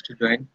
to join.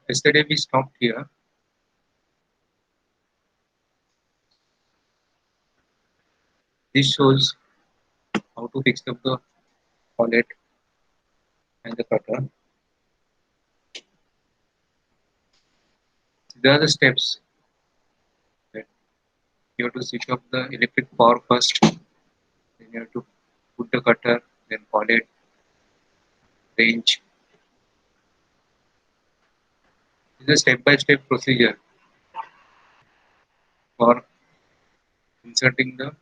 Yesterday we stopped here. This shows how to fix up the collet and the cutter. There are the steps that you have to switch off the electric power first, then you have to put the cutter, then collet, range. This is a step-by-step procedure for inserting the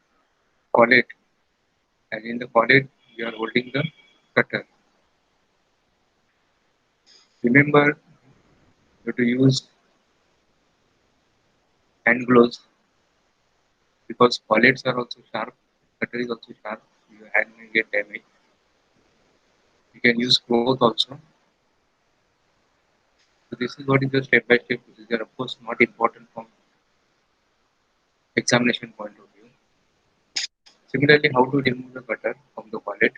collet, and in the collet you are holding the cutter. Remember, you have to use hand gloves because collets are also sharp, cutter is also sharp, your hand may get damaged. You can use cloth also. So this is what is the step-by-step procedure. Of course, not important from examination point of view. Similarly, how to remove the cutter from the collet.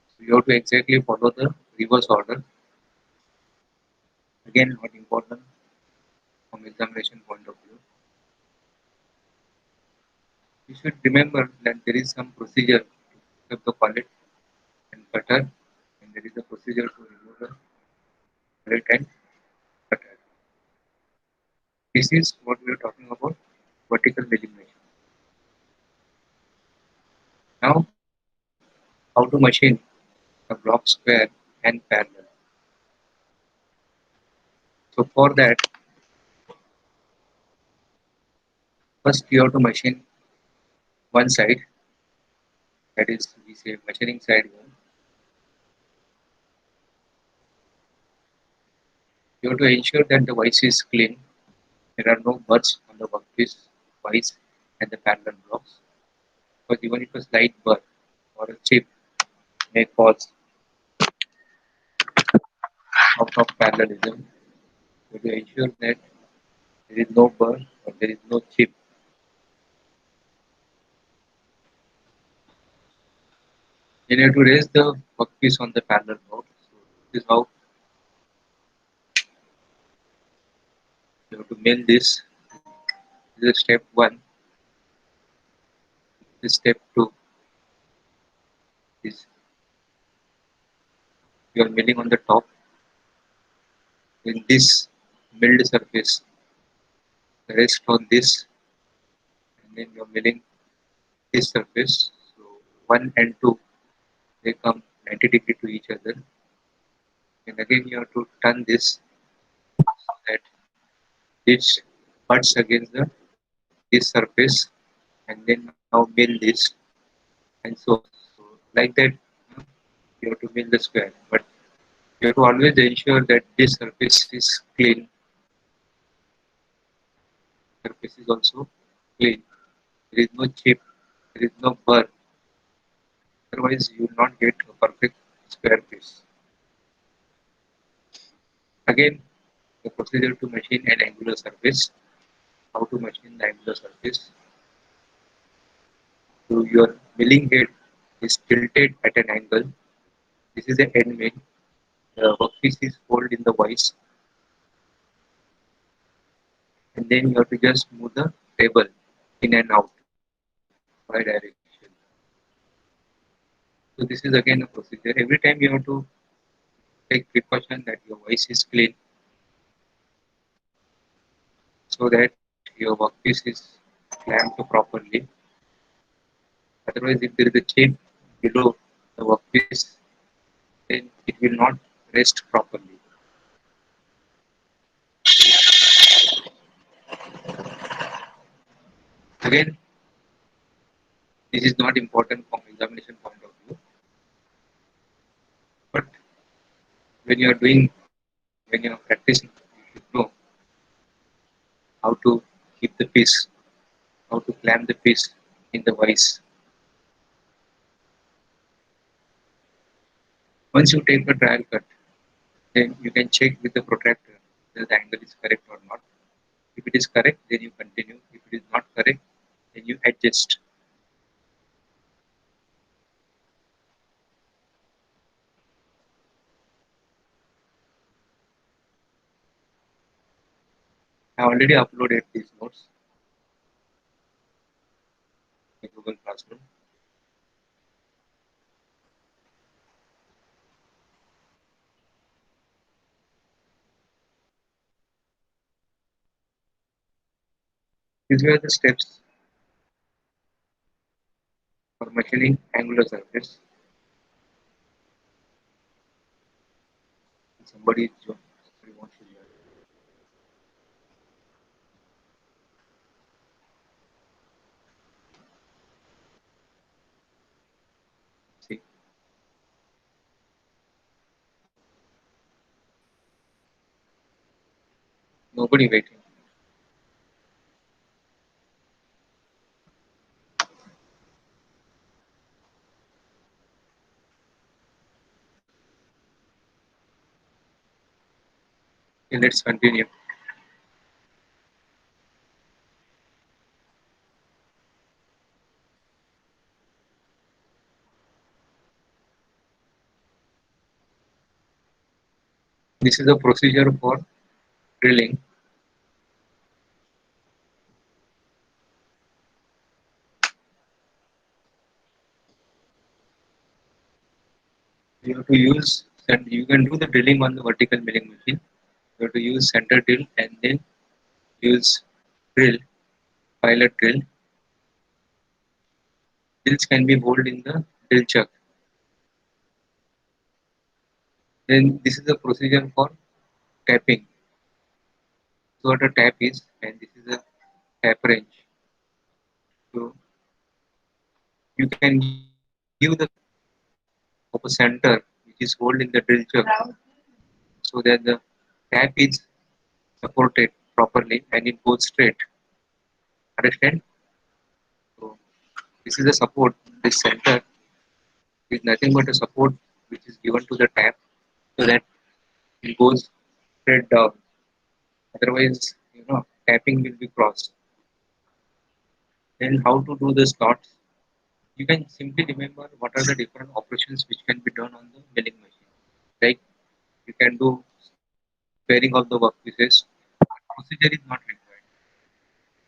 So you have to exactly follow the reverse order. Again, not important from examination point of view. You should remember that there is some procedure to pick up the collet and cutter, and there is a procedure to remove the collet and cutter. This is what we are talking about, vertical delineation. Now, how to machine a block square and parallel. So for that, first you have to machine one side, that is we say machining side one. You have to ensure that the vice is clean. There are no burrs on the workpiece, vice and the parallel blocks. Because even if a slight burr or a chip may cause out of parallelism, you have to ensure that there is no burr or there is no chip. Then you have to raise the workpiece on the parallel block. So this is how you have to mill this. This is step one. This step two is you are milling on the top. In this milled surface, rest on this, and then you are milling this surface. So one and two they come 90 degrees to each other, and again you have to turn this so that this butts against this surface, and then now mill this, and so on. So like that, you know, you have to mill the square, but you have to always ensure that this surface is clean. Surface is also clean. There is no chip, there is no burr. Otherwise, you will not get a perfect square piece. Again, the procedure to machine an angular surface. How to machine the angular surface? So your milling head is tilted at an angle. This is the end mill. The workpiece is folded in the vise, and then you have to just move the table in and out by direction. So this is again a procedure. Every time you have to take precaution that your vise is clean, so that your workpiece is clamped properly. Otherwise, if there is a chip below the workpiece, then it will not rest properly. Again, this is not important from examination point of view, but when you are doing, when you are practicing, you should know how to keep the piece, how to clamp the piece in the vise. Once you take a trial cut, then you can check with the protractor whether the angle is correct or not. If it is correct, then you continue. If it is not correct, then you adjust. I already uploaded these notes in Google Classroom. These were the steps for machining angular surface. Somebody wants to join. See, nobody waiting. Okay, let's continue. This is a procedure for drilling. You have to use, and you can do the drilling on the vertical milling machine. You have to use center drill and then use drill, pilot drill. Drills can be held in the drill chuck. Then this is the procedure for tapping. So what a tap is, and this is a tap wrench. So you can give the of a center which is held in the drill chuck so that the tap is supported properly and it goes straight. Understand? So this is a support. This center is nothing but a support which is given to the tap so that it goes straight down. Otherwise, tapping will be crossed. Then how to do the slots? You can simply remember what are the different operations which can be done on the milling machine. Like you can do pairing of the workpieces. Procedure is not required.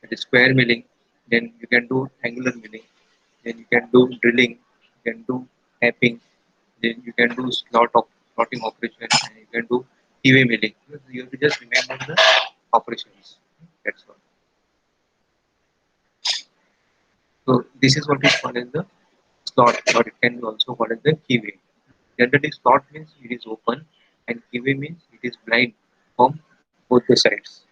It is square milling. Then you can do angular milling. Then you can do drilling. You can do tapping. Then you can do slotting operation, and you can do keyway milling. You have to just remember the operations. That's all. So this is what is called as the slot, or it can be also called as the keyway. Generally, slot means it is open, and keyway means it is blind from both the sides.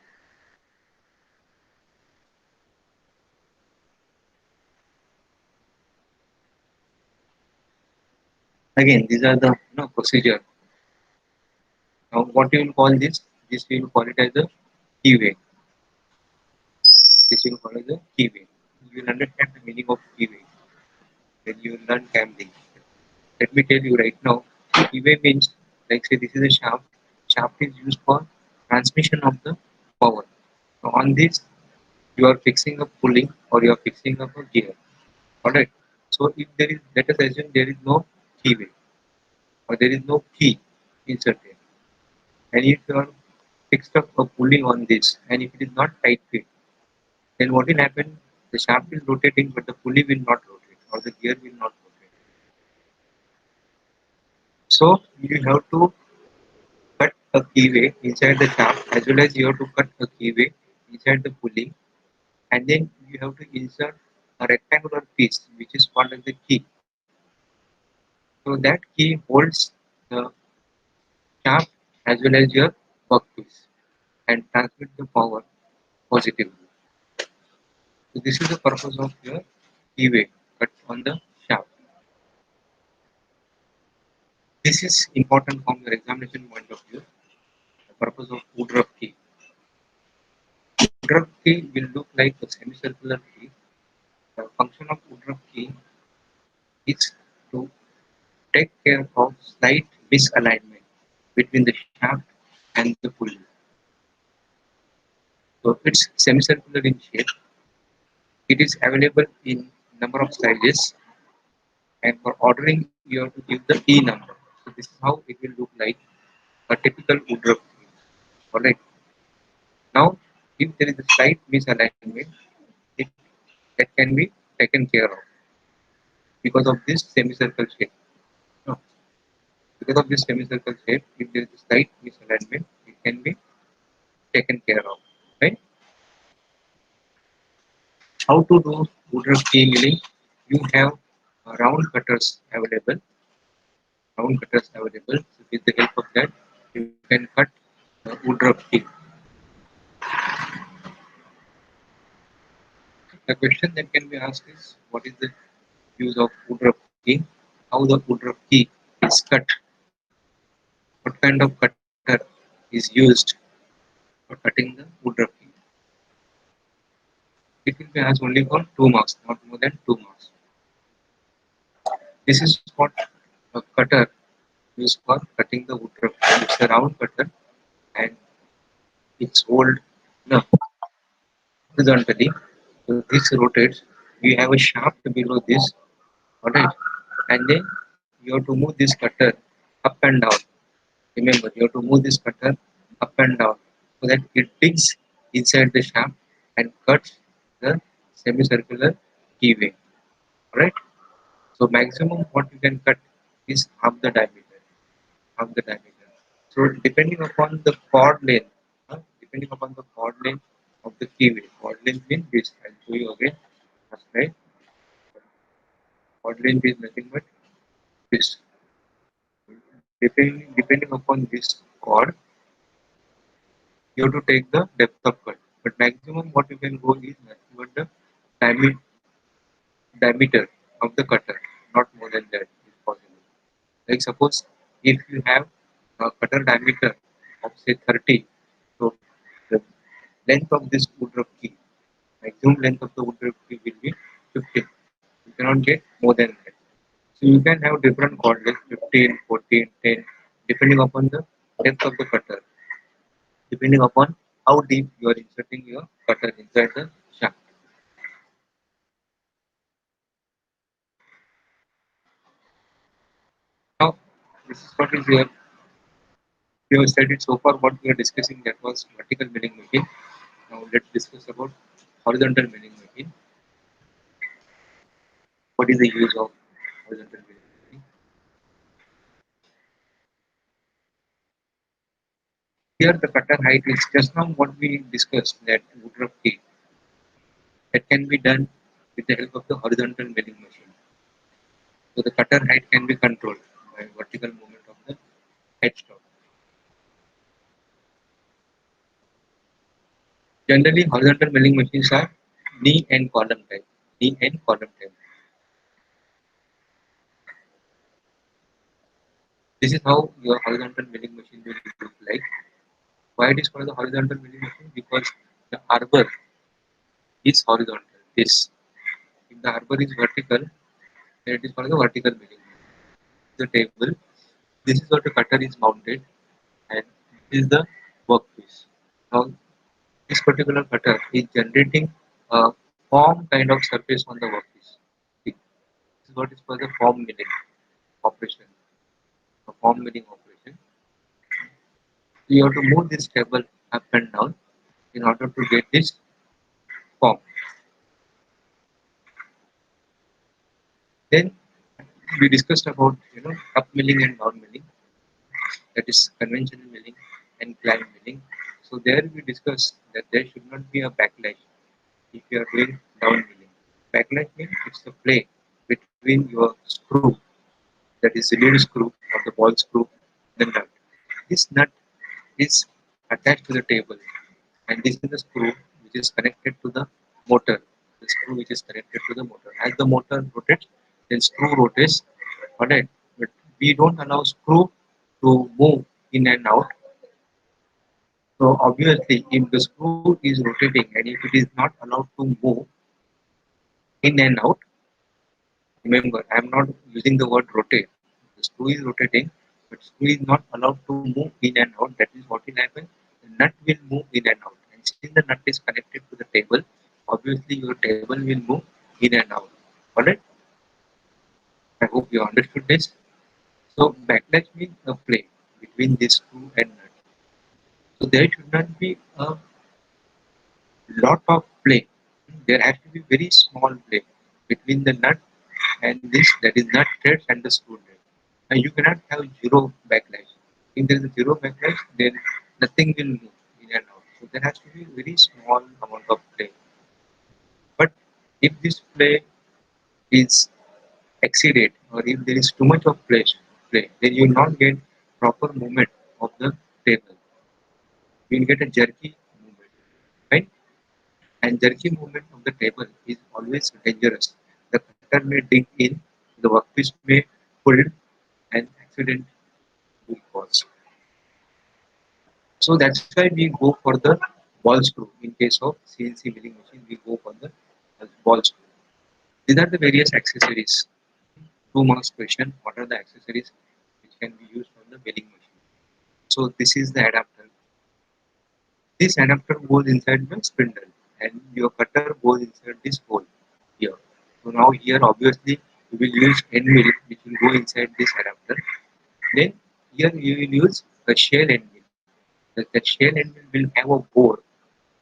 Again, these are the procedure. Now, what you will call this? This we will call it as the keyway. This we will call as the keyway. You will understand the meaning of keyway when you learn camera. Let me tell you right now, keyway means, like say this is a shaft. Shaft is used for transmission of the power. So on this, you are fixing a pulling or you are fixing up a gear. Alright. So if there is, let us assume there is no keyway or there is no key inserted, and if you are fixed up a pulley on this, and if it is not tight fit, then what will happen? The shaft is rotating, but the pulley will not rotate or the gear will not rotate. So you have to cut a keyway inside the shaft as well as you have to cut a keyway inside the pulley, and then you have to insert a rectangular piece which is called as the key. So that key holds the shaft as well as your workpiece and transmit the power positively. So this is the purpose of your keyway cut on the shaft. This is important from your examination point of view. The purpose of Woodruff key. Woodruff key will look like a semicircular key. The function of Woodruff key is to take care of slight misalignment between the shaft and the pulley. So it's semicircular in shape. It is available in number of sizes, and for ordering you have to give the E number. So this is how it will look like a typical Woodruff key. Alright. Now If there is a slight misalignment, it that can be taken care of because of this semicircle shape. No, because of this semicircle shape, if there is a slight misalignment, it can be taken care of. Right? How to do woodruff key milling? You have round cutters available. Round cutters available. So with the help of that, you can cut woodruff key. The question that can be asked is, what is the use of woodruff key? How the woodruff key is cut? What kind of cutter is used for cutting the woodruff key? It will be asked only for 2 marks, not more than 2 marks. This is what a cutter used for cutting the woodruff key. It's a round cutter and it's hold no, horizontally. So this rotates. We have a shaft below this, alright, and then you have to move this cutter up and down. Remember, you have to move this cutter up and down so that it digs inside the shaft and cuts the semicircular keyway. Alright. So maximum what you can cut is half the diameter. Half the diameter. So depending upon the chord length, depending upon the chord length of the keyway. Chord length means this. I'll show you again. That's right. Chord length is nothing but this. Depending upon this chord, you have to take the depth of cut. But maximum what you can go is nothing but the diameter diameter of the cutter, not more than that is possible. Like suppose if you have a cutter diameter of say 30, so the length of this woodruff key, maximum length of the woodruff key will be 15. You cannot get more than that. So you can have different chord length 15, 14, 10, depending upon the depth of the cutter, depending upon how deep you are inserting your cutter inside the shaft. Now, this is what is here. We have studied so far what we are discussing, that was vertical milling machine. Now let's discuss about horizontal milling machine. What is the use of horizontal milling machine? Here the cutter height is just now what we discussed, that woodruff key that can be done with the help of the horizontal milling machine. So the cutter height can be controlled by vertical movement of the headstock. Generally, horizontal milling machines are knee and column type. Knee and column type. This is how your horizontal milling machine will look like. Why it is called the horizontal milling machine? Because the arbor is horizontal. This. If the arbor is vertical, then it is called the vertical milling machine. The table. This is what the cutter is mounted, and this is the workpiece. Now, this particular cutter is generating a form kind of surface on the workpiece. This is what is called the form milling operation. A form milling operation. So you have to move this table up and down in order to get this form. Then we discussed about up milling and down milling, that is conventional milling and climb milling. So there we discussed that there should not be a backlash if you are doing down milling. Backlash means it's the play between your screw, that is the lead screw or the ball screw, the nut. This nut is attached to the table, and this is the screw which is connected to the motor. The screw which is connected to the motor. As the motor rotates, then screw rotates. Alright, but we don't allow screw to move in and out. So obviously, if the screw is rotating and if it is not allowed to move in and out, remember I am not using the word rotate. The screw is rotating, but screw is not allowed to move in and out. That is what will happen. The nut will move in and out, and since the nut is connected to the table, obviously your table will move in and out. Alright, I hope you understood this. So backlash means a play between this screw and nut. So there should not be a lot of play. There has to be very small play between the nut and this, that is nut thread and the screw thread. And you cannot have zero backlash. If there is a zero backlash, then nothing will move in and out. So there has to be very small amount of play. But if this play is exceeded or if there is too much of play, then you will not get proper movement of the table. You will get a jerky movement, right? And jerky movement of the table is always dangerous. The cutter may dig in, the workpiece may pull, and accident will cause. So that's why we go for the ball screw. In case of CNC milling machine, we go for the ball screw. These are the various accessories. 2 marks question: what are the accessories which can be used on the milling machine? So this is the adapter. This adapter goes inside the spindle, and your cutter goes inside this hole here. So now here obviously you will use end mill which will go inside this adapter. Then here you will use a shell end mill. The shell end mill will have a bore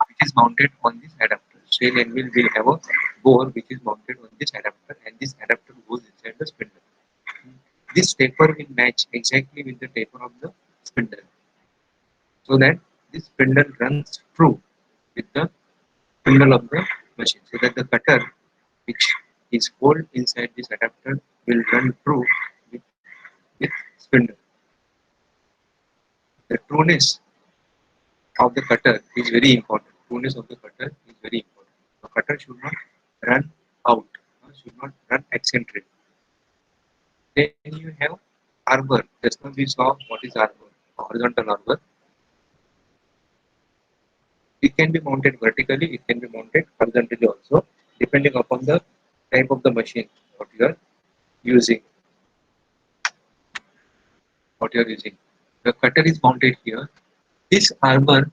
which is mounted on this adapter. Shell end mill will have a bore which is mounted on this adapter, and this adapter goes inside the spindle. This taper will match exactly with the taper of the spindle, so that this spindle runs true with the spindle of the machine, so that the cutter which is held inside this adapter will run true with, with spindle. The trueness of the cutter is very important. Trueness of the cutter is very important. The cutter should not run out, should not run eccentric. Then you have arbor. Just now we saw what is arbor. Horizontal arbor. It can be mounted vertically, it can be mounted horizontally also, depending upon the type of the machine what you are using. What you are using. The cutter is mounted here. This arbor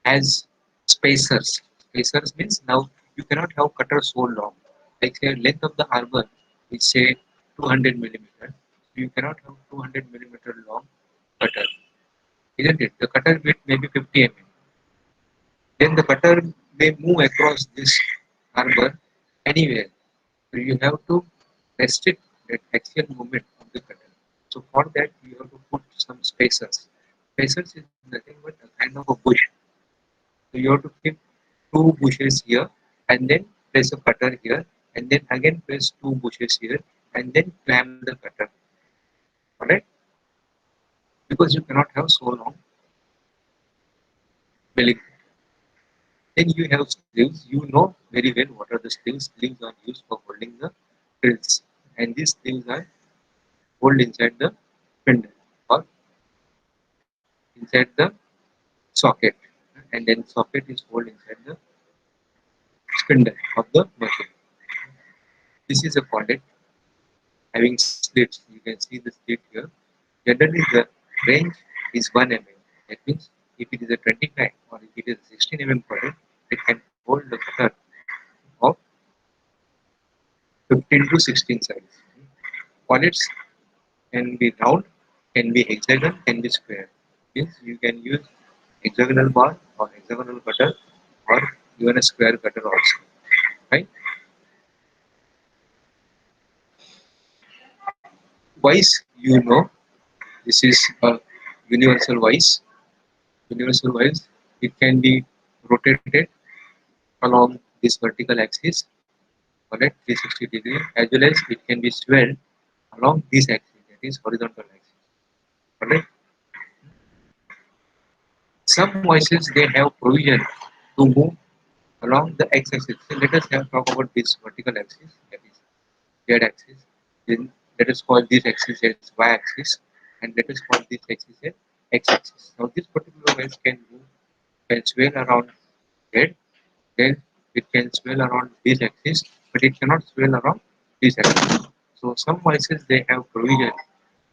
has spacers. Spacers means now you cannot have cutter so long. Like say length of the arbor is say 200 millimeter. You cannot have 200 millimeter long cutter, isn't it? The cutter width may be 50 mm. Then the cutter may move across this arbor anywhere. So you have to restrict that axial movement of the cutter. So for that you have to put some spacers. Spacers is nothing but a kind of a bush. So you have to keep two bushes here and then place a cutter here and then again place two bushes here and then clamp the cutter. Alright? Because you cannot have so long milling. Then you have sleeves. You know very well what are the sleeves. Sleeves are used for holding the drills, and these sleeves are hold inside the spindle or inside the socket, and then socket is hold inside the spindle of the machine. This is a collet having slits. You can see the slit here. Generally, the range is 1 mm. That means if it is a 25 or if it is a 16 mm collet, it can hold the cutter of 15 to 16 size. Collets can be round, can be hexagon, can be square. Means you can use hexagonal bar or hexagonal cutter or even a square cutter also. Right? Vise, you know, this is a universal vise. Universal vise, it can be rotated along this vertical axis, correct, 360 degree, as well as it can be swelled along this axis, that is horizontal axis. Correct. Some vices they have provision to move along the x-axis. So let us have talk about this vertical axis, that is z-axis. Then let us call this axis as y-axis, and let us call this axis as x-axis. Now this particular vise can move, can swell around z, then it can swell around this axis, but it cannot swell around this axis. So some vices they have provision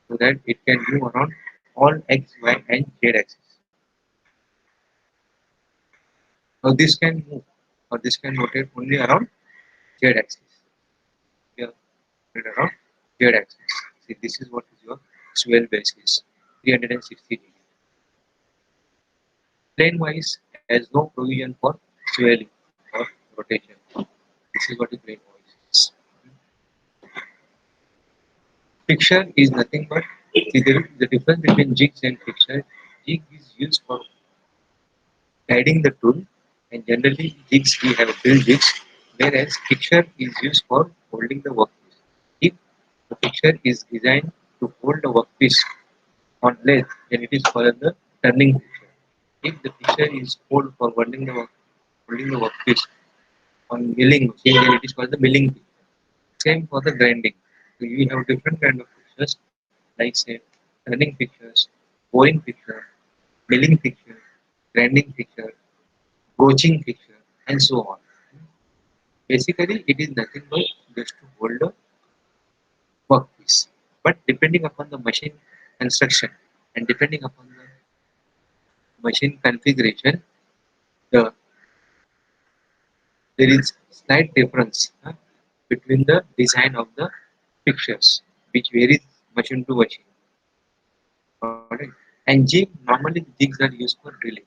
so that it can move around all x, y, and z axis. Now this can move or this can rotate only around z axis. Here, rotate around z axis. See, this is what is your swell basis, 360 degree. Plane wise has no provision for swelling or rotation. This is what the grain voice is. Fixture is nothing but the difference between jigs and fixture. Jig is used for guiding the tool, and generally jigs we have drill jigs, whereas fixture is used for holding the workpiece. If the fixture is designed to hold the workpiece on lathe, then it is called the turning fixture. If the fixture is hold for holding the workpiece on milling machine, then it is called the milling fixture. Same for the grinding. So you have different kind of fixtures, like say turning fixtures, boring fixture, milling fixture, grinding fixture, broaching fixture, and so on. Basically, it is nothing but just to hold a workpiece. But depending upon the machine construction and depending upon the machine configuration, the, there is slight difference between the design of the fixtures, which varies machine to machine. Alright. And jig, normally the jigs are used for drilling.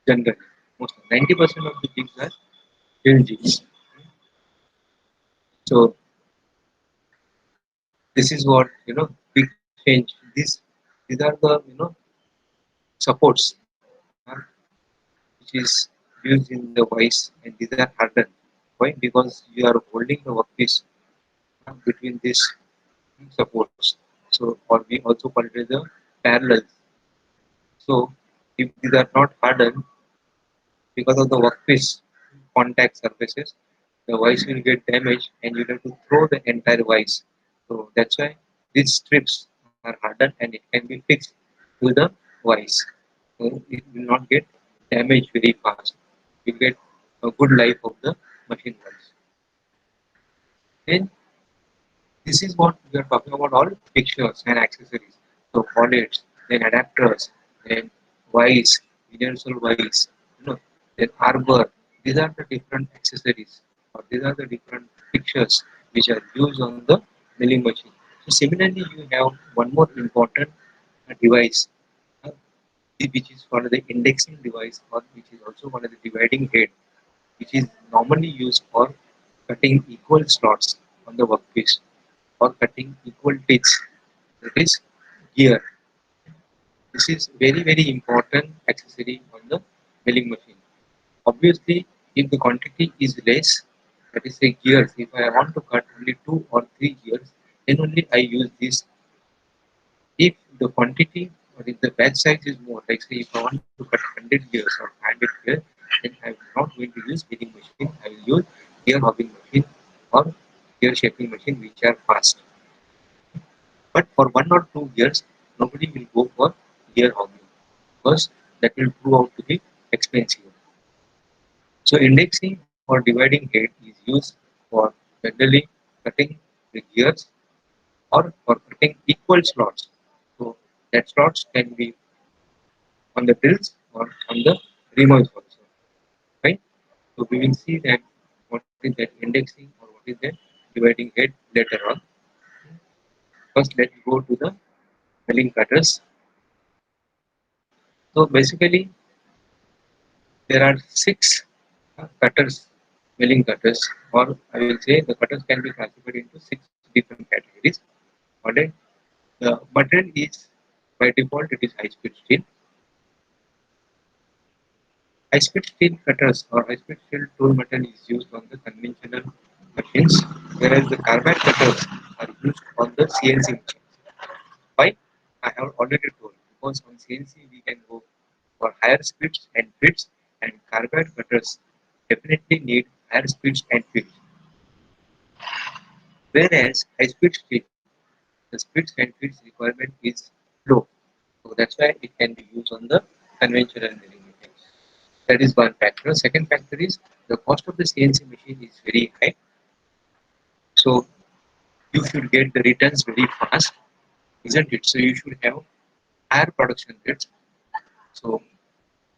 Generally, most 90% of the jigs are drill jigs. So this is what big change. These are the supports which is used in the vice, and these are hardened. Why? Because you are holding the workpiece between these supports. So, or we also call it as the parallels. So, if these are not hardened because of the workpiece contact surfaces, the vice will get damaged, and you have to throw the entire vice. So that's why these strips are hardened and it can be fixed to the vice. So it will not get damaged very fast. You get a good life of the machine vice. Then this is what we are talking about, all fixtures and accessories. So collets, then adapters, then vice, universal vice, then arbor. These are the different accessories, or these are the different fixtures which are used on the milling machine. So similarly, you have one more important device, uh, which is called the indexing device, or which is also called the dividing head, which is normally used for cutting equal slots on the workpiece or cutting equal teeth. That is gear. This is very important accessory on the milling machine. Obviously, if the quantity is less, that is say gears, if I want to cut only 2 or 3 gears, then only I use this. If the quantity or if the batch size is more, like say if I want to cut 100 gears or 100 gears, then I'm not going to use milling machine. I will use gear hogging machine or gear shaping machine, which are fast. But for 1 or 2 years, nobody will go for gear hogging because that will prove out to be expensive. So indexing or dividing head is used for generally cutting the gears or for cutting equal slots. So that slots can be on the drills or on the removes also. Right? So we will see that what is that indexing or what is that dividing head later on. First let's go to the milling cutters. So basically there are 6 cutters, milling cutters, or I will say the cutters can be classified into 6 different categories. Alright, the material is by default it is high speed steel. High speed steel cutters or high speed steel tool metal is used on the conventional machines, whereas the carbide cutters are used on the CNC machines. Why? I have already told, because on CNC we can go for higher speeds and fits, and carbide cutters definitely need higher speeds and fits. Whereas high speed steel, the speeds and fits requirement is low. So that's why it can be used on the conventional milling machines. That is one factor. Second factor is the cost of the CNC machine is very high. So you should get the returns very fast, isn't it? So you should have higher production rates. So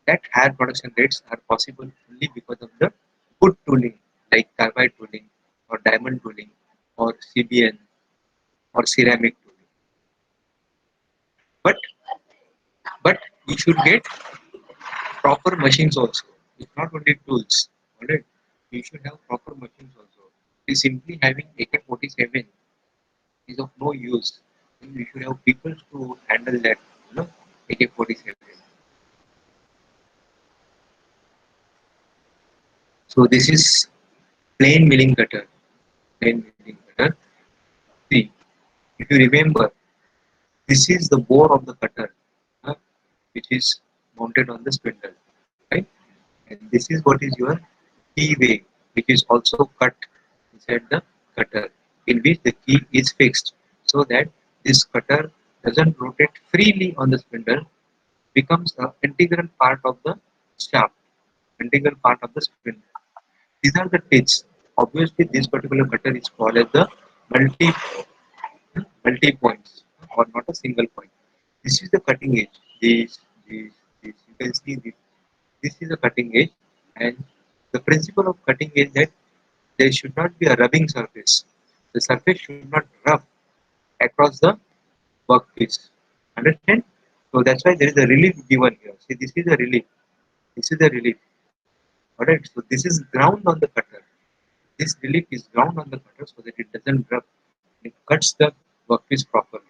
that higher production rates are possible only because of the good tooling like carbide tooling or diamond tooling or CBN or ceramic tooling. But but you should get proper machines also. It's not only tools. Alright, you should have proper machines also. Simply having AK-47 is of no use. You should have people to handle that. AK-47. So this is plain milling cutter. Plain milling cutter. See, if you remember, this is the bore of the cutter, uh, which is mounted on the spindle, right? And this is what is your key way, which is also cut inside the cutter, in which the key is fixed, so that this cutter doesn't rotate freely on the spindle, becomes an integral part of the shaft, integral part of the spindle. These are the teeth. Obviously, this particular cutter is called as the multi multi points or not a single point. This is the cutting edge. This. You can see this. This is a cutting edge, and the principle of cutting edge that there should not be a rubbing surface. The surface should not rub across the workpiece. Understand? So that's why there is a relief given here. See, this is a relief. This is a relief. Alright. So this is ground on the cutter. This relief is ground on the cutter so that it doesn't rub. It cuts the workpiece properly.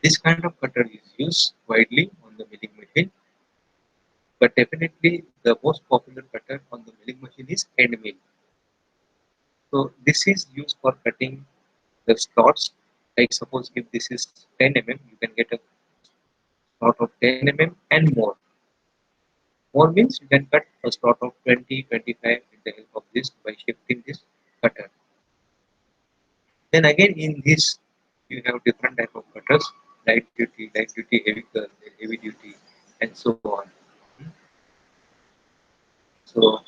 This kind of cutter is used widely on the milling machine, but definitely the most popular cutter on the milling machine is end mill. So this is used for cutting the slots. Like suppose if this is 10 mm, you can get a slot of 10 mm and more. More means you can cut a slot of 20, 25 with the help of this by shifting this cutter. Then again in this you have different type of cutters, light duty, heavy duty, and so on. So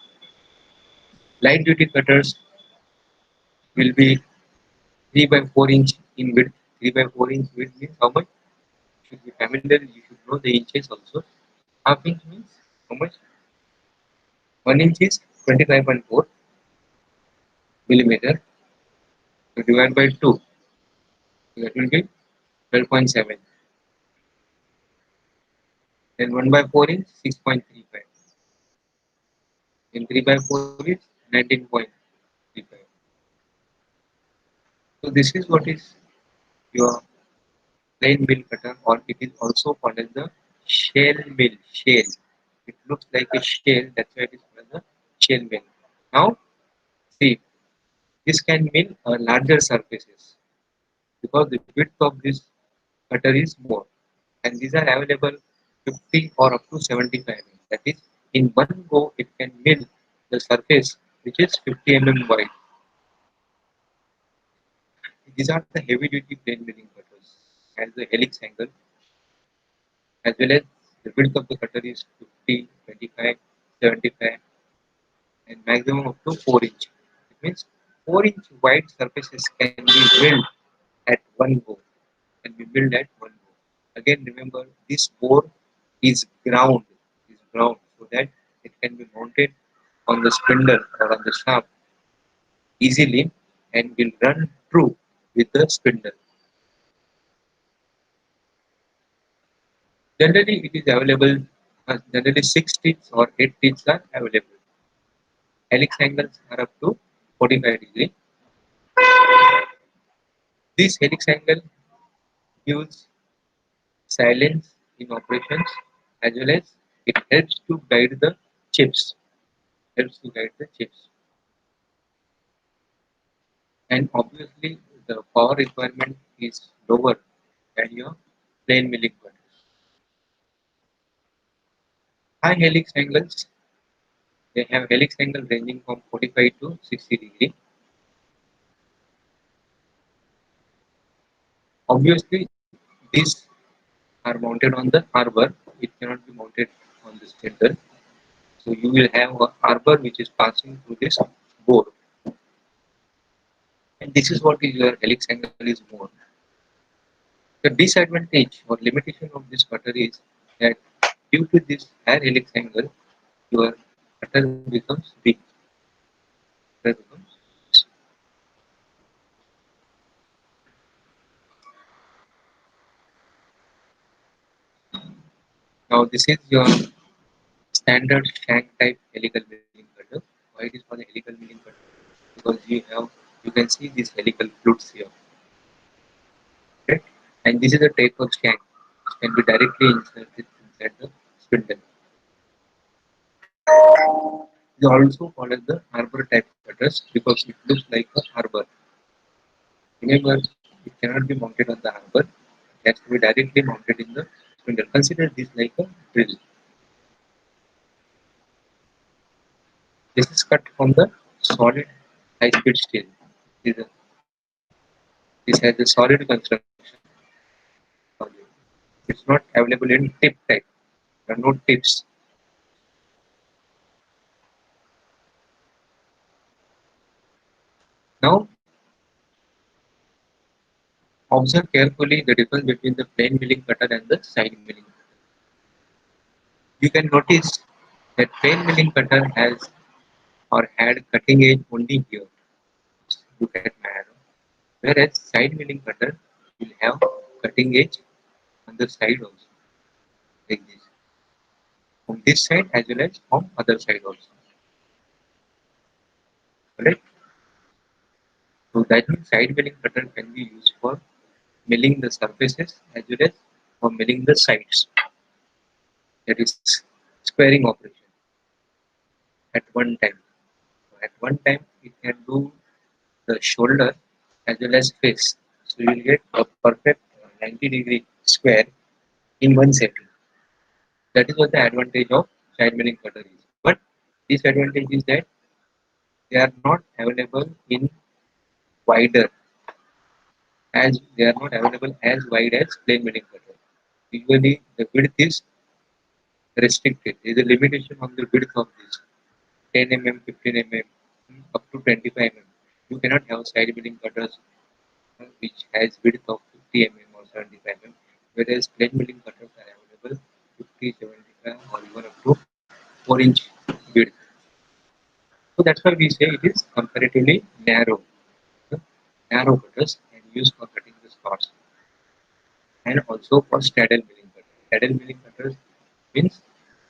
light duty cutters will be 3 by 4 inch in width. 3 by 4 inch width means how much? You should be familiar, you should know the inches also. Half inch means how much? 1 inch is 25.4 millimeter. So divide by 2, that will be 12.7. Then 1 by 4 is 6.35. Then 3 by 4 is 19.35. So this is what is your plain mill cutter, or it is also called as the shell mill. Shell. It looks like a shell, that's why it is called the shell mill. Now see, this can mill larger surfaces because the width of this cutter is more, and these are available 50 or up to 75 mm. That is, in one go it can mill the surface which is 50 mm wide. These are the heavy duty plain milling cutters, and the helix angle as well as the width of the cutter is 50, 25, 75, and maximum up to 4 inch. It means 4-inch wide surfaces can be milled at one go. Can be milled at one go. Again, remember this bore is ground, so that it can be mounted on the spindle or on the shaft easily and will run true with the spindle. Generally, it is available. Generally, 6 teeth or 8 teeth are available. Helix angles are up to 45 degrees. This helix angle gives silence in operations as well as it helps to guide the chips. Helps to guide the chips. And obviously, the power requirement is lower than your plain milling cutters. High helix angles, they have helix angle ranging from 45 to 60 degree. Obviously, these are mounted on the arbor. It cannot be mounted on the spindle. So you will have a arbor which is passing through this bore. And this is what is your helix angle is more. The disadvantage or limitation of this cutter is that due to this higher helix angle, your cutter becomes big. Cutter becomes Now this is your standard shank type helical milling cutter. Why it is called a helical milling cutter? Because you can see these helical flutes here, right? And this is a type of shank which can be directly inserted inside the spindle. It is also called as the arbor type cutters because it looks like a arbor. Remember, it cannot be mounted on the arbor. It has to be directly mounted in the spindle. Consider this like a drill. This is cut from the solid high-speed steel. This, is a, this has a solid construction. It's not available in tip type. There are no tips. Now, observe carefully the difference between the plain milling cutter and the side milling cutter. You can notice that plain milling cutter has or had cutting edge only here. Look at my arrow. Whereas side milling cutter will have cutting edge on the side also, like this. From this side as well as from other side also. Correct? So that means side milling cutter can be used for milling the surfaces as well as for milling the sides. That is squaring operation at one time. So at one time it can do the shoulder as well as face. So you will get a perfect 90-degree square in one setting. That is what the advantage of side milling cutter is. But disadvantage is that they are not available in wider as they are not available as wide as plain milling cutter. Usually the width is restricted. There is a limitation on the width of this 10 mm, 15 mm, up to 25 mm. You cannot have side milling cutters which has width of 50 mm or 75 mm, whereas plain milling cutters are available 50, 75 or even up to 4-inch width. So that's why we say it is comparatively narrow, uh, narrow cutters and used for cutting the slots and also for straddle milling cutters. Straddle milling cutters means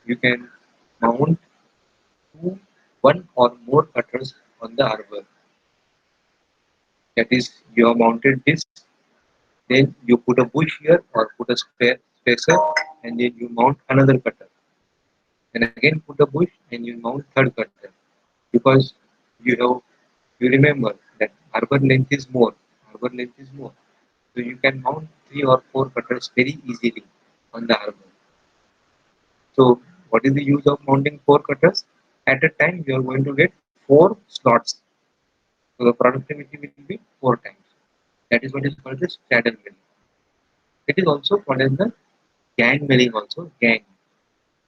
you can mount two, one or more cutters on the arbor. That is, you have mounted this, then you put a bush here or put a spacer, and then you mount another cutter. Then again put a bush and you mount third cutter because you have you remember that arbor length is more. Arbor length is more, so you can mount 3 or 4 cutters very easily on the arbor. So, what is the use of mounting 4 cutters? At a time, you are going to get 4 slots. So, the productivity will be 4 times. That is what is called the straddle milling. It is also called as the gang milling also. Gang.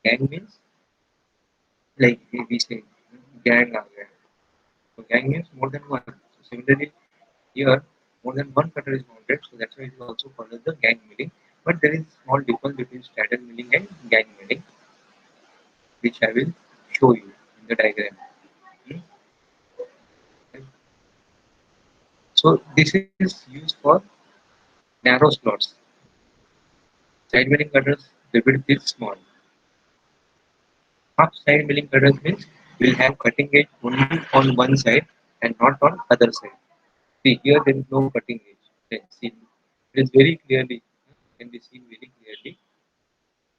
Gang means like we say gang aa gaya. So, gang means more than one. So, similarly, here more than one cutter is mounted. So, that's why it is also called as the gang milling. But there is small difference between straddle milling and gang milling, which I will show you in the diagram. Hmm? So this is used for narrow slots. Side milling cutters, the width is small. Half side milling cutters means will have cutting edge only on one side and not on other side. See here there is no cutting edge. Can see it is very clearly can be seen very clearly.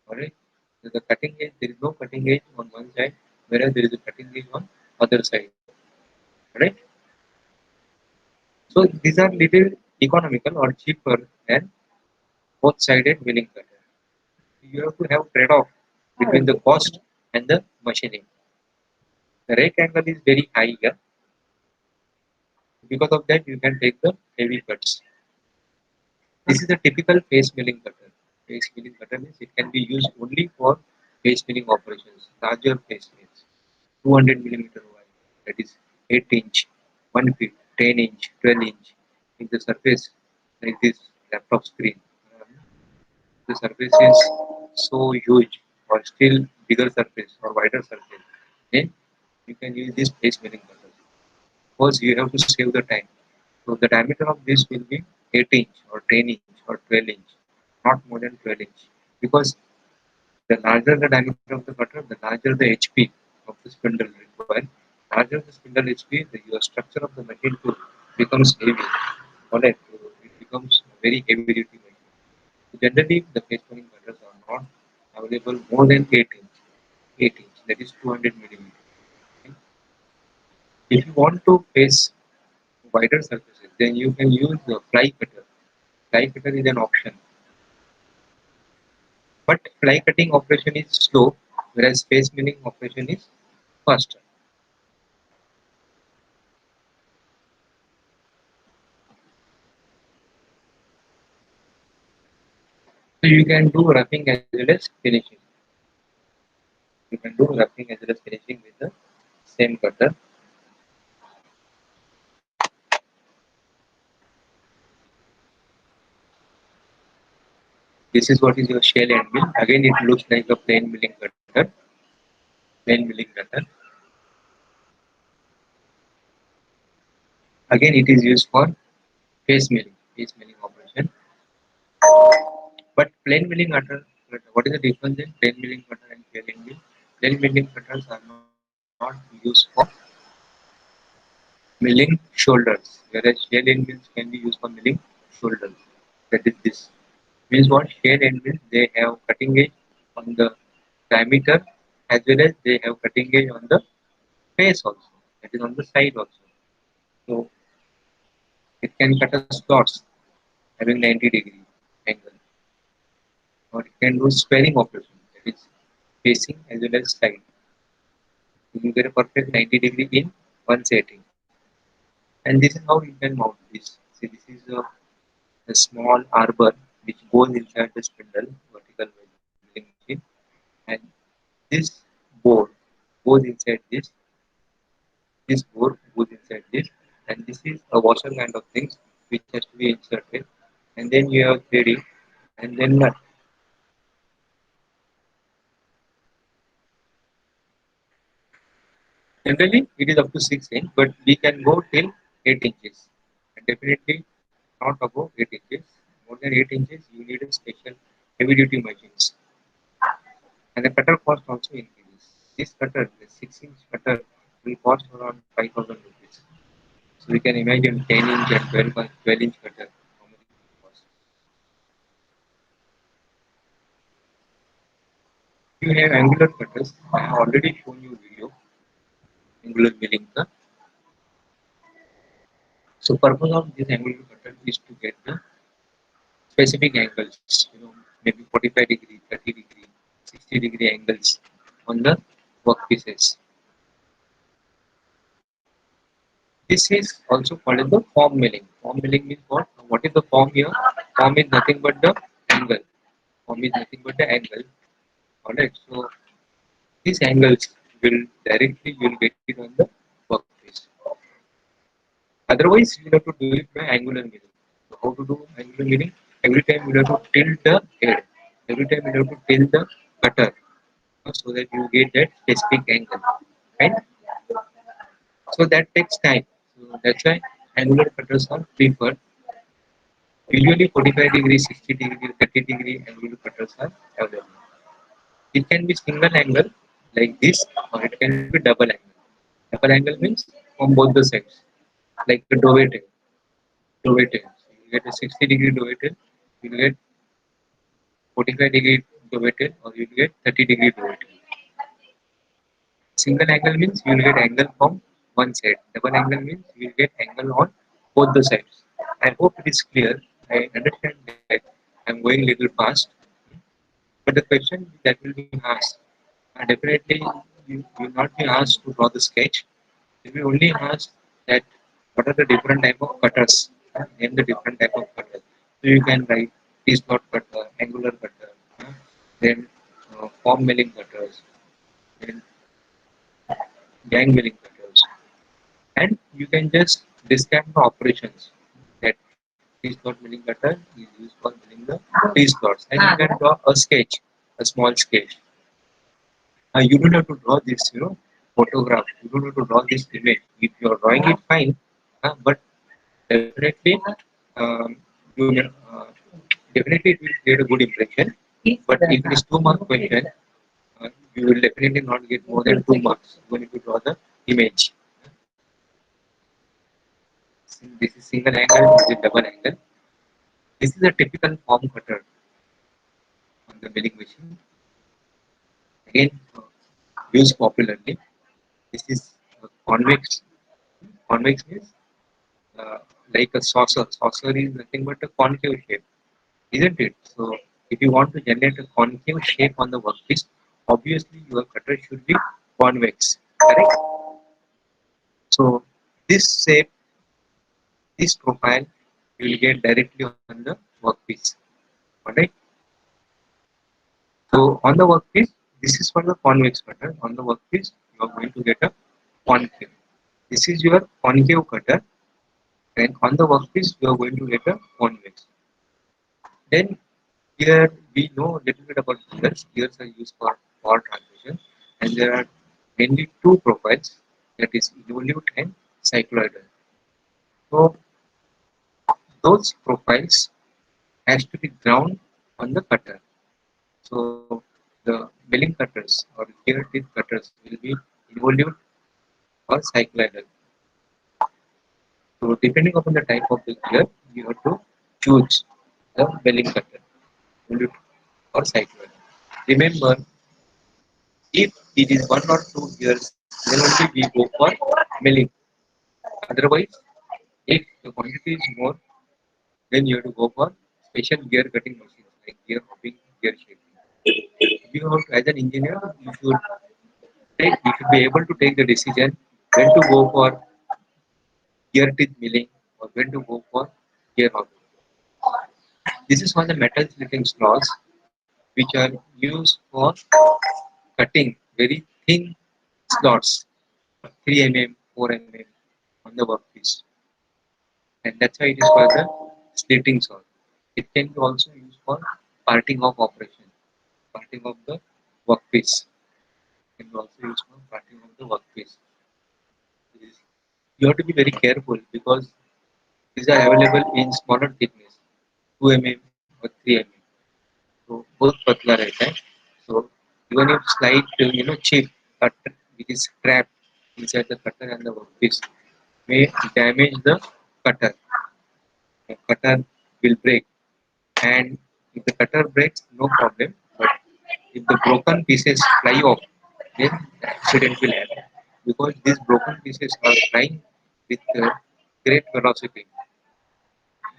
Alright. So the cutting edge there is no cutting edge on one side, whereas there is a cutting edge on other side. Alright. So these are little economical or cheaper than both sided milling cutter. You have to have trade-off between the cost and the machining. The rake angle is very high here. Because of that, you can take the heavy cuts. This is a typical face milling cutter. Face milling cutter means it can be used only for face milling operations, larger face mills, 200 millimeter wide, that is 8 inch, 1 feet, 10 inch, 12 inch. If the surface like this laptop screen, the surface is so huge or still bigger surface or wider surface, then you can use this face milling cutter. First, you have to save the time. So the diameter of this will be 8 inch or 10 inch or 12 inch, not more than 12 inch, because The larger the diameter of the cutter, the larger the HP of the spindle required. Larger the spindle HP, your structure of the machine tool becomes heavy. Alright, so it becomes very heavy duty machine. So generally, the face milling cutters are not available more than 8 inch, that is 200 millimeter. Okay. If you want to face wider surfaces, then you can use the fly cutter. Fly cutter is an option, but fly cutting operation is slow, whereas face milling operation is faster. So you can do roughing as well as finishing. You can do roughing as well as finishing with the same cutter. This is what is your shell and mill. Again, it looks like a plain milling cutter. Plain milling cutter. Again, it is used for face milling operation. But plain milling cutter, what is the difference in plain milling cutter and shell and mill? Plain milling cutters are not used for milling shoulders, whereas shell and mills can be used for milling shoulders. That is this. Means what? Shell and mill, they have cutting edge on the diameter as well as they have cutting edge on the face also. That is on the side also. So it can cut a slots having 90-degree angle, or it can do squaring operation. That is facing as well as side. You get a perfect 90-degree in one setting. And this is how you can mount this. See, this is a small arbor which goes inside the spindle, vertical milling machine, and this board goes inside this. This board goes inside this, and this is a washer kind of thing which has to be inserted, and then you have threading, and then nut. Generally, it is up to 6 inch, but we can go till 8 inches, and definitely not above 8 inches. More than 8 inches, you need a special heavy duty machines. And the cutter cost also increases. This cutter, the 6 inch cutter, will cost around 5,000 rupees. So we can imagine 10 inch and 12 inch cutter. How much it will cost. You have angular cutters. I have already shown you video angular milling. So purpose of this angular cutter is to get the specific angles. Maybe 45 degree, 30 degree, 60-degree angles on the workpieces. This is also called as the form milling. Form milling means what? What is the form here? Form is nothing but the angle. Form is nothing but the angle. Alright, so these angles will directly you will get it on the workpiece. Otherwise, you have to do it by angular milling. So how to do angular milling? Every time you have to tilt the head. Every time you have to tilt the cutter so that you get that specific angle. Right? So that takes time. So that's why angular cutters are preferred. Usually 45 degree, 60 degree, 30 degree angular cutters are available. It can be single angle like this, or it can be double angle. Double angle means on both the sides, like the dovetail. Dovetail. You get a 60-degree dovetail, you get 45-degree dovetail, or you get 30-degree dovetail. Single angle means you will get angle from one side. Double angle means you will get angle on both the sides. I hope it is clear. I understand that I am going little fast, but the question that will be asked, definitely you will not be asked to draw the sketch. You will only ask that what are the different type of cutters, name the different type of cutters. So you can write T-slot cutter, angular cutter, then form milling cutters, then gang milling cutters, and you can just describe the operations that T-slot milling cutter is used for milling the T-slots, and you can draw a sketch, a small sketch. You don't have to draw this, photograph. You don't have to draw this image. If you are drawing it, fine, but definitely, um, you, definitely it will create a good impression. But if it is 2 mark question, you will definitely not get more than 2 marks when you draw the image. This is single angle, this is double angle. This is a typical form cutter on the milling machine. Again, used popularly. This is convex. Convex means uh, like a saucer. Saucer is nothing but a concave shape, isn't it? So, if you want to generate a concave shape on the workpiece, obviously your cutter should be convex, correct? So, this shape, this profile, you will get directly on the workpiece. Alright. So, on the workpiece, this is for the convex cutter. On the workpiece, you are going to get a concave. This is your concave cutter, and on the workpiece, you are going to get a convex. Then here we know a little bit about gears. Gears are used for power transmission, and there are mainly two profiles, that is involute and cycloidal. So those profiles has to be ground on the cutter. So the milling cutters or gear teeth cutters will be involute or cycloidal. So depending upon the type of the gear, you have to choose the milling cutter, involute or cycloidal. Remember, if it is one or two gears, then only we go for milling. Otherwise, if the quantity is more, then you have to go for special gear cutting machines like gear hopping, gear shaping. You have to, as an engineer, you should be able to take the decision when to go for gear teeth milling or when to go for gear hopping. This is one of the metal slitting saws which are used for cutting very thin slots, 3 mm, 4 mm on the workpiece, and that's why it is called the slitting saw. It can be also used for parting of operation, parting of the workpiece. It can be also used for parting of the workpiece. You have to be very careful because these are available in smaller thickness, 2 mm or 3 mm. So both patla रहता है. So even if slight chip cut which is trapped inside the cutter and the workpiece may damage the cutter. The cutter will break, and if the cutter breaks, no problem. But if the broken pieces fly off, then the accident will happen because these broken pieces are flying with great velocity,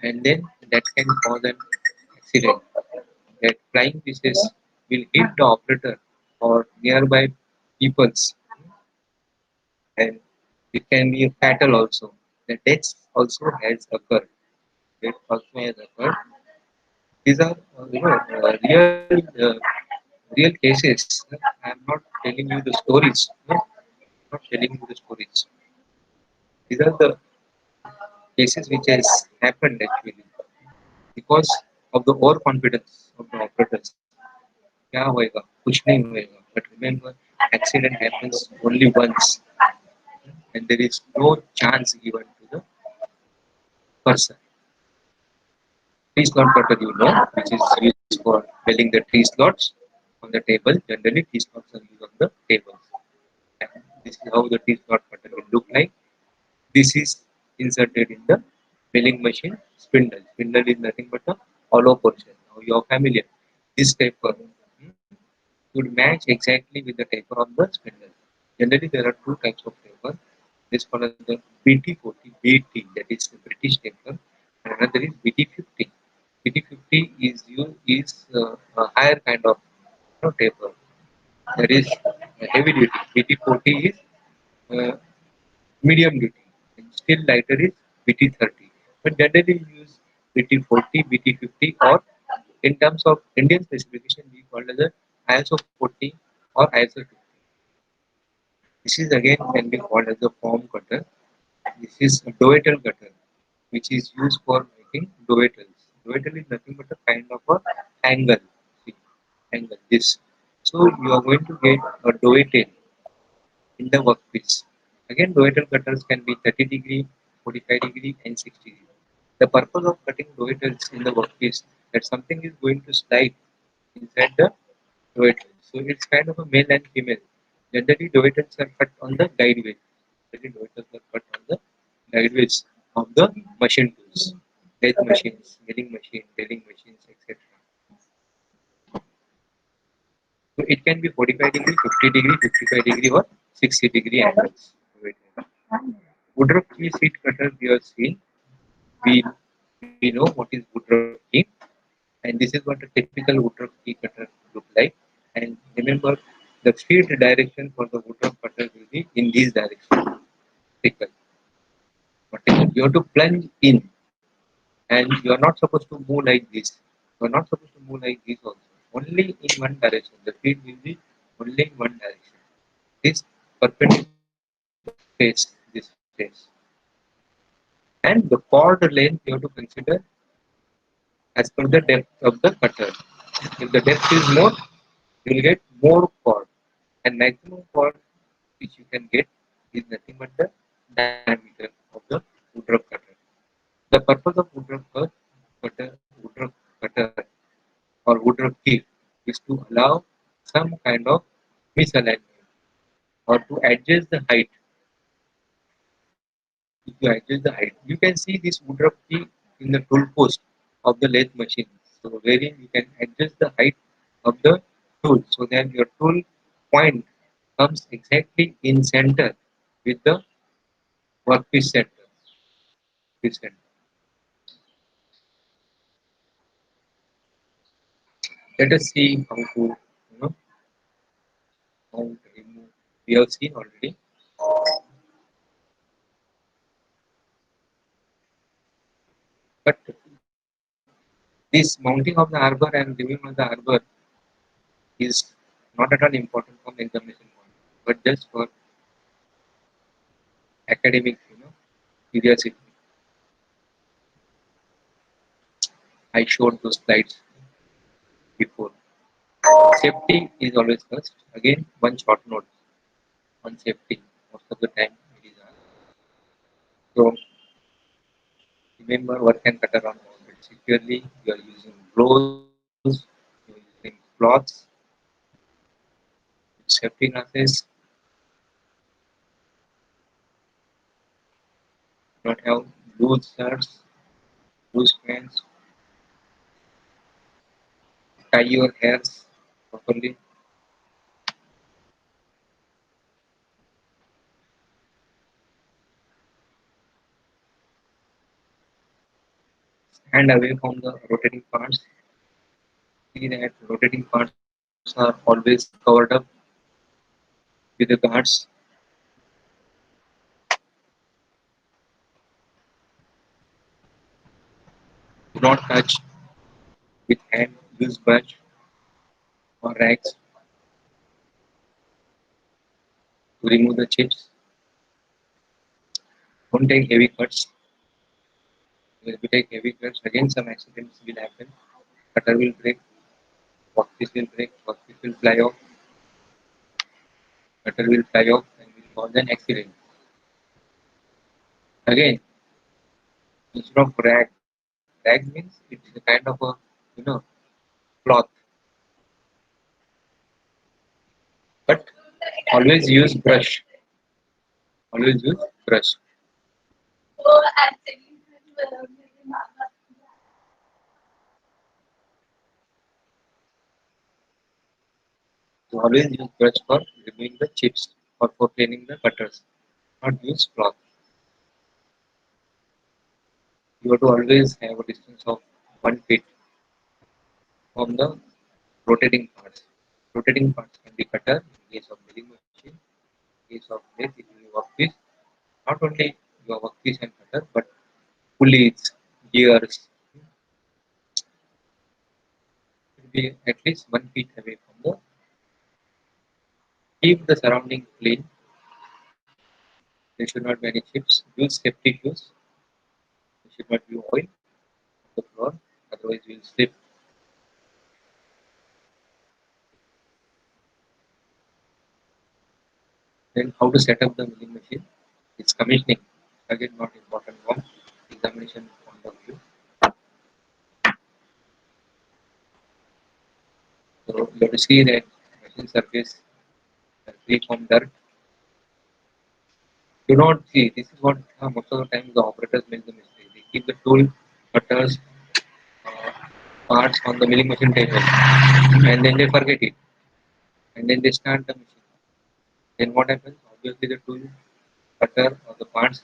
and then that can cause an accident. That flying pieces will hit the operator or nearby peoples, and it can be fatal also. The death also has occurred. Death also has occurred. These are real cases. I am not telling you the stories. No, I'm not telling you the stories. These are the cases which has happened actually because of the overconfidence of the operators. क्या होएगा कुछ नहीं होएगा but remember accident happens only once and there is no chance given to the person. Tree slot cutter you know which is used for filling the tree slots on the table. Generally tree slots are used on the tables, and this is how the tree slot cutter will look like. This is inserted in the milling machine spindle. Spindle is nothing but a hollow portion. Now you are familiar. This taper would match exactly with the taper of the spindle. Generally, there are two types of taper. This one is the BT40 BT, that is the British taper, and another is BT50. BT50 is a higher kind of taper. That is heavy duty. BT40 is uh, medium duty, and still lighter is BT30. But generally we use BT40, BT50, or in terms of Indian specification, we call it as ISO 40 or ISO 50. This is again can be called as a form cutter. This is a doetal cutter, which is used for making doetals. Doetal is nothing but a kind of a angle. See, angle this. So you are going to get a doetal in the workpiece. Again, Doetal cutters can be 30-degree, 45-degree, and 60 degree. The purpose of cutting Doetals in the workpiece that something is going to slide inside the duet. So it's kind of a male and female. Generally, duets are cut on the guide wheel. Generally, duets are cut on the guide wheels of the machine tools, lathe machines, milling machine, drilling machines, etc. So it can be 45 degree, 50 degree, 55 degree, or 60-degree angles. Woodruff key seat cutter we have seen. We, we know what is Woodruff key, and this is what a typical Woodruff key cutter look like. And remember, the feed direction for the Woodruff cutter will be in this direction. Vertical. Vertical. You have to plunge in, and you are not supposed to move like this. You are not supposed to move like this also. Only in one direction. The feed will be only in one direction. This perpendicular face, this face. And the chord length you have to consider as per the depth of the cutter. If the depth is more, you will get more chord, and maximum chord which you can get is nothing but the diameter of the Woodruff cutter. The purpose of Woodruff cutter or Woodruff key is to allow some kind of misalignment or to adjust the height. If you adjust the height, you can see this Woodruff key in the tool post of the lathe machine. So wherein you can adjust the height of the tool so that your tool point comes exactly in center with the workpiece center. Piece center. Let us see how to mount, remove. We have seen already, but this mounting of the arbor and removing of the arbor is not at all important from examination point, but just for academic, curiosity. I showed those slides before. Safety is always first. Again, one short note on safety. Most of the time it is asked. So remember, work and cutter on mounted securely. You are using gloves. You are using cloths, safety glasses. Not have loose shirts, loose pants. Tie your hairs properly. Stand away from the rotating parts. See that rotating parts are always covered up with the guards. Do not touch with hand. Use brush or rags to remove the chips. Don't take heavy cuts. If you take heavy cuts, again some accidents will happen. Cutter will break, workpiece will fly off, cutter will fly off and will cause an accident. Again, instead of rag means it's a kind of a you know cloth, but always use brush. Always use brush. So always use brush for removing the chips or for cleaning the cutters. Not use cloth. You have to always have a distance of 1 feet from the rotating parts. Rotating parts can be cutter in case of milling machine, in case of lathe it will be workpiece. Not only your workpiece and cutter, but pulleys, gears should be at least 1 feet away from the. Keep the surrounding clean. There should not be any chips. Use safety shoes. There should not be oil on the floor, otherwise you will slip. Then how to set up the milling machine? It's commissioning. Again, not important from examination point of view. So you have to see that machine surface free from dirt. Do not see, this is what most of the times the operators make the mistake. They keep the tool, cutters, uh, parts on the milling machine table and then they forget it and then they start the machine. Then what happens? Obviously the tool, cutter or the parts,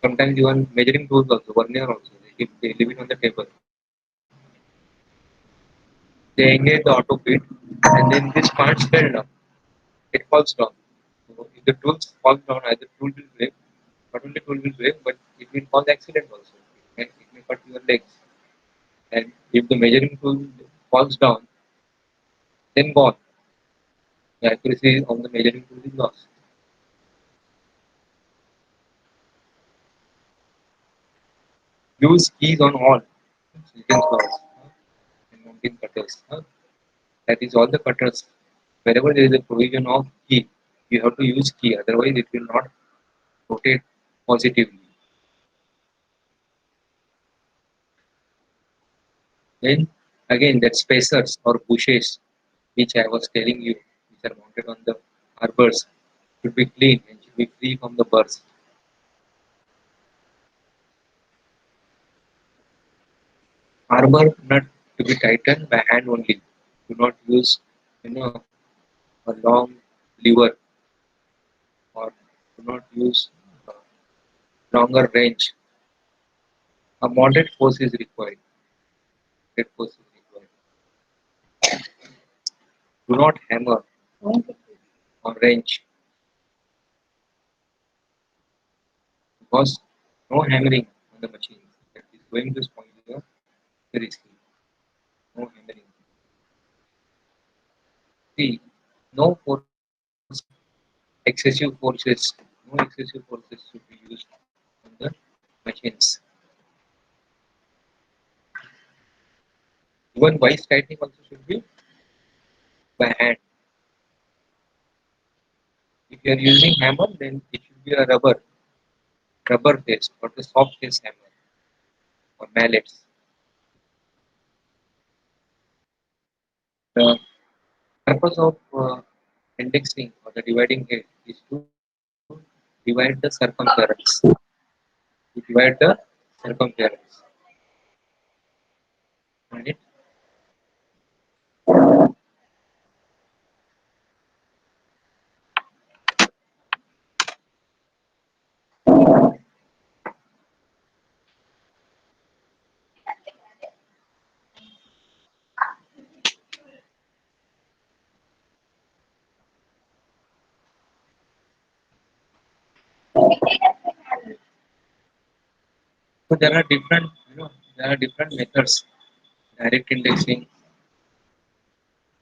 sometimes even measuring tools also, vernier also, they leave it on the table. They engage the auto feed and then this parts fell down. It falls down. So if the tools fall down, either tool will break, not only tool will break, but it will cause accident also. It may cut your legs. And if the measuring tool falls down, then gone. The accuracy of the measuring tool is lost. Use keys on all children's cars and mounting cutters. That is all the cutters. Wherever there is a provision of key, you have to use key. Otherwise, it will not rotate positively. Then again, that spacers or bushes, which I was telling you, which are mounted on the arbors, should be clean and should be free from the burrs. Arbor nut to be tightened by hand only. Do not use, a long lever or do not use uh, longer range. A moderate force is required. Moderate force is required. Do not hammer or wrench because no hammering on the machine that is going to spoil your risky. No hammering. See, no force, excessive forces, no excessive forces should be used on the machines. Even vice tightening also should be by hand. If you are using hammer, then it should be a rubber face or the soft face hammer or mallets. The purpose of indexing or the dividing head is to divide the circumference. To divide the circumference. Right? So there are different, there are different methods: direct indexing,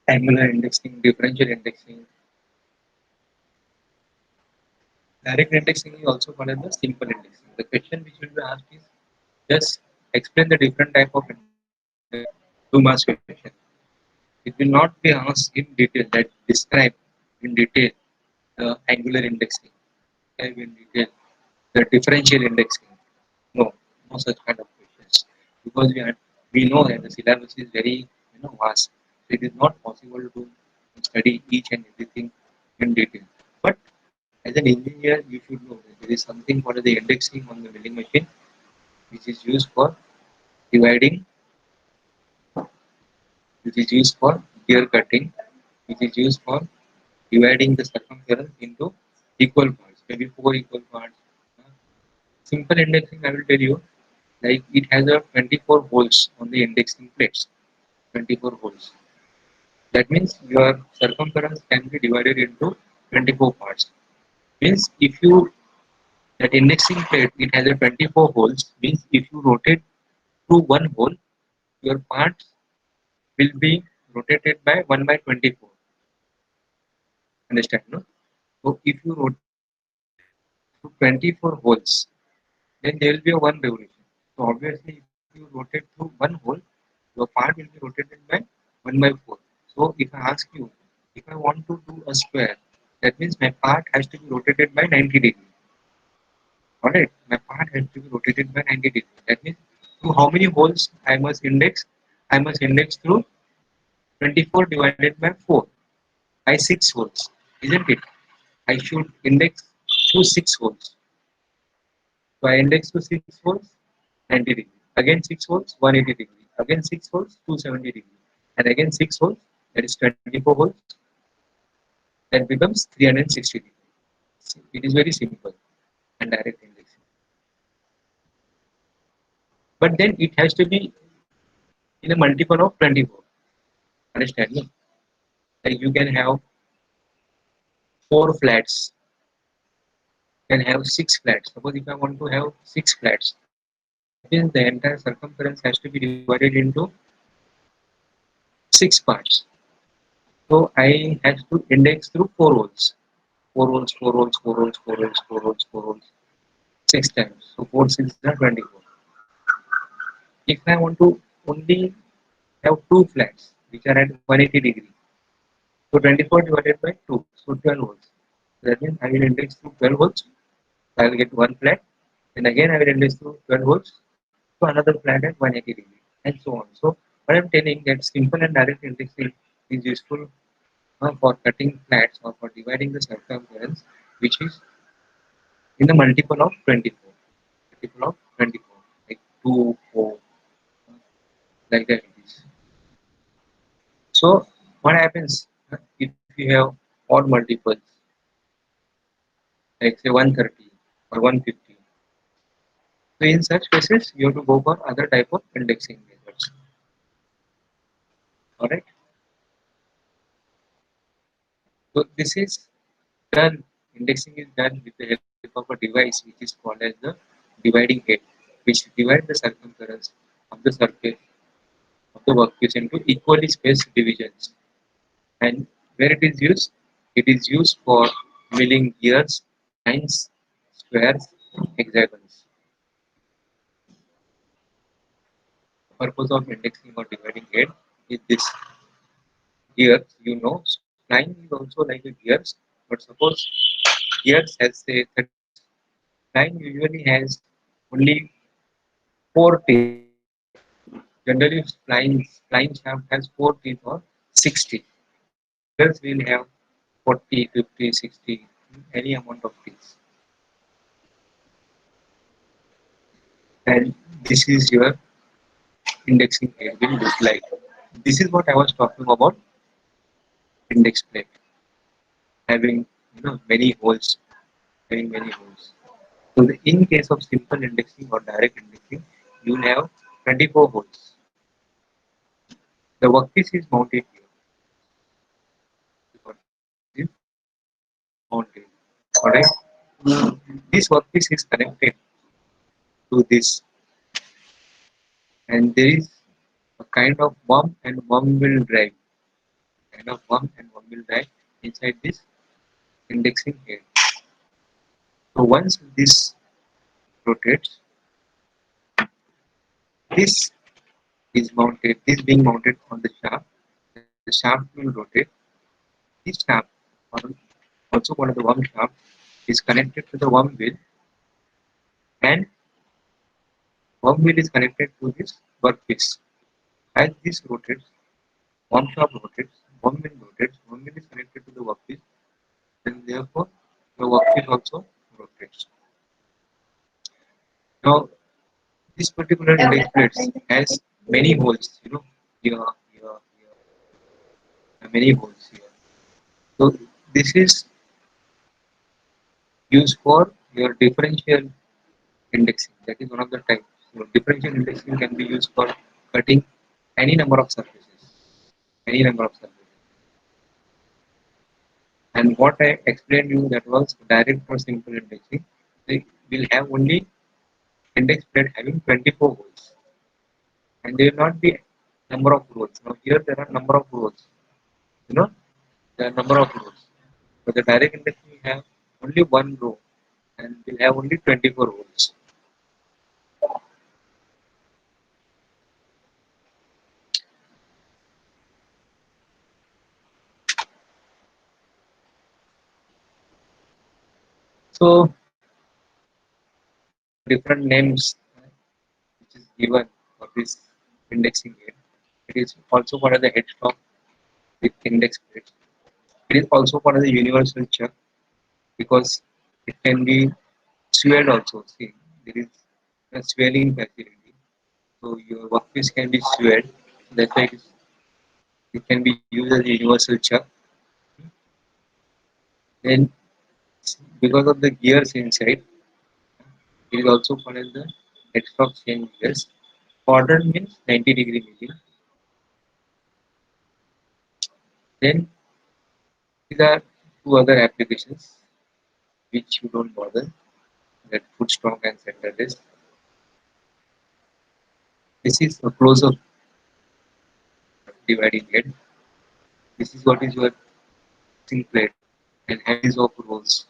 angular indexing, differential indexing. Direct indexing is also called as the simple indexing. The question which will be asked is just explain the different type of indexing. 2 marks question. It will not be asked in detail that describe in detail the angular indexing, describe in detail the differential indexing. No, no such kind of questions. Because we know that the syllabus is very vast. So it is not possible to study each and everything in detail. But as an engineer, you should know that there is something called the indexing on the milling machine, which is used for dividing, which is used for gear cutting, which is used for dividing the circumference into equal parts, maybe 4 equal parts. Uh, Simple indexing, I will tell you, like it has a 24 holes on the indexing plates. 24 holes. That means your circumference can be divided into 24 parts. Means if you that indexing plate it has a 24 holes. Means if you rotate through one hole, your parts will be rotated by 1 by 24. Understand? No? So if you rotate through 24 holes, then there will be a one revolution. So obviously, if you rotate through one hole, your part will be rotated by 1 by 4. So if I ask you, if I want to do a square, that means my part has to be rotated by 90 degrees. Alright, my part has to be rotated by 90 degrees. That means through how many holes I must index? I must index through 24 divided by 4 by 6 holes, isn't it? I should index to 6 holes. So I index to 6 holes, 90 degree. Again 6 holes, 180 degree. Again 6 holes, 270 degree. And again 6 holes, that is 24 holes, that becomes 360 degree. It is very simple and direct indexing. But then it has to be in a multiple of 24. Understand me? Like you can have 4 flats, you can have 6 flats. Suppose if I want to have 6 flats, that means the entire circumference has to be divided into 6 parts. So I have to index through 4 holes. 4 holes, 4 holes, 4 holes, 4 holes, 4 holes, 4 holes, 6 times. So 4 6 are 24. If I want to only have 2 flats which are at 180 degree, so 24 divided by 2, so 12 holes. That means I will index through 12 holes, I will get 1 flat, and again I will index through 12 holes to another flat at 180 degree, and so on. So what I'm telling that simple and direct indexing is useful for cutting flats or for dividing the circumference, which is in the multiple of 24. Multiple of 24, like 2, 4, like that it is. So what happens if you have odd multiples, like say 130 or 150? So in such cases, you have to go for other type of indexing methods. Alright. So this is done. Indexing is done with the help of a device which is called as the dividing head, which divides the circumference of the surface of the workpiece into equally spaced divisions. And where it is used for milling gears, lines, squares, hexagons. The purpose of indexing or dividing head is this. Gears, spline is also like a gears, but suppose gears has say 30, spline usually has only 4 teeth. Generally, spline shaft has 4 teeth or 6 teeth. Gears will have 40, 50, 60, any amount of teeth. And this is your indexing head will look like. This is what I was talking about, index plate having many holes, having many holes. So in case of simple indexing or direct indexing, you will have 24 holes. The workpiece is mounted here. The workpiece is mounted. Alright. This workpiece is connected to this, and there is a kind of worm and worm wheel drive. Kind of worm and worm wheel drive inside this indexing head. So once this rotates, this this being mounted on the shaft, the shaft will rotate. This shaft, or also called the worm shaft, is connected to the worm wheel, and worm wheel is connected to this workpiece. As this rotates, worm shaft rotates, worm wheel is connected to the workpiece, and therefore the workpiece also rotates. Now, this particular index plate has many holes, here, here, here, many holes here. So this is used for your differential indexing. That is one of the types. So differential indexing can be used for cutting any number of surfaces. Any number of surfaces. And what I explained you that was direct or simple indexing. They will have only index plate having 24 holes. And there will not be number of rows. Now here there are number of rows. You know, there are number of rows. But the direct indexing will have only one row and will have only 24 holes. So different names which is given for this indexing head. It is also called as the headstock. with index plates. It is also called as a universal chuck because it can be swelled also. See, there is a swelling facility. So your workpiece can be swelled. That's why it can be used as a universal chuck. Then because of the gears inside, it is also called as the headstock chain gears. Quadrant means 90-degree milling. Then these are two other applications which you don't bother, that foot strong and centerless. This is a close-up dividing head. This is what is your fixing plate and head is of rolls.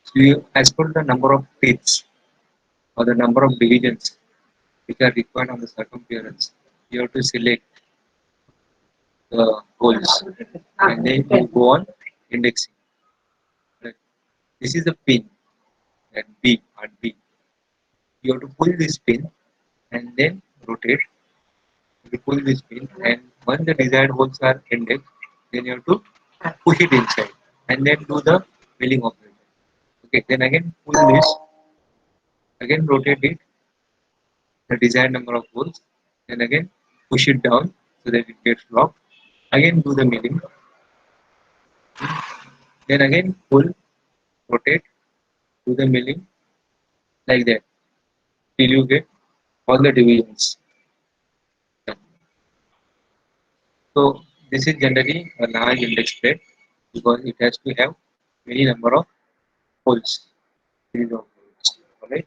So as per the number of teeth or the number of divisions which are required on the circumference, you have to select the holes and then you go on indexing. Right. This is the pin and B and B. You have to pull this pin and then rotate. You pull this pin and once the desired holes are indexed, then you have to push it inside and then do the milling operation. Okay, then again pull this, again rotate it, the desired number of holes, then again push it down so that it gets locked. Again do the milling, then again pull, rotate, do the milling like that till you get all the divisions. So this is generally a large index plate because it has to have many number of holes. Series of holes. Alright,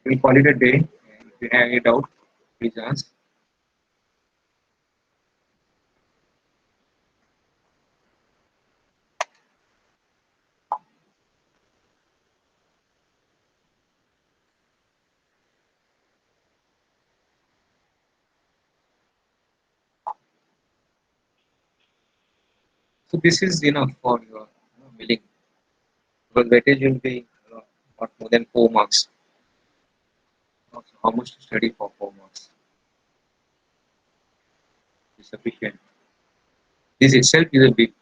we'll call it a day. If you have any doubt, please ask. So this is enough for your milling because weightage will be not more than 4 marks. So how much to study for 4 marks is sufficient. This itself is a big.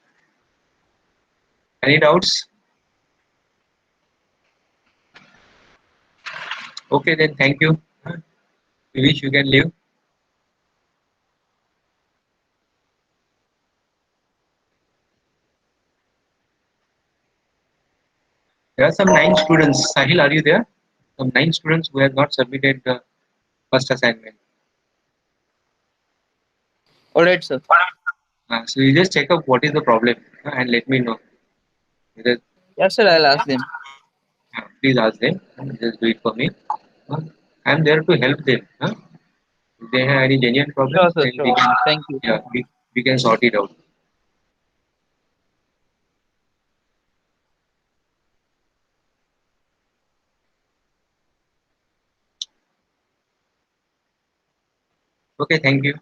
Any doubts? Okay, then thank you. We wish you can leave. There are some 9 students. Sahil, are you there? Some 9 students who have not submitted the first assignment. All right, sir. So you just check up what is the problem and let me know. Because, Yes, sir. I'll ask them. please ask them. Just do it for me. Uh, I'm there to help them. If they have any genuine Sure, problems, sir. then we Sure. can, Thank you. yeah, we can sort it out. Okay, thank you.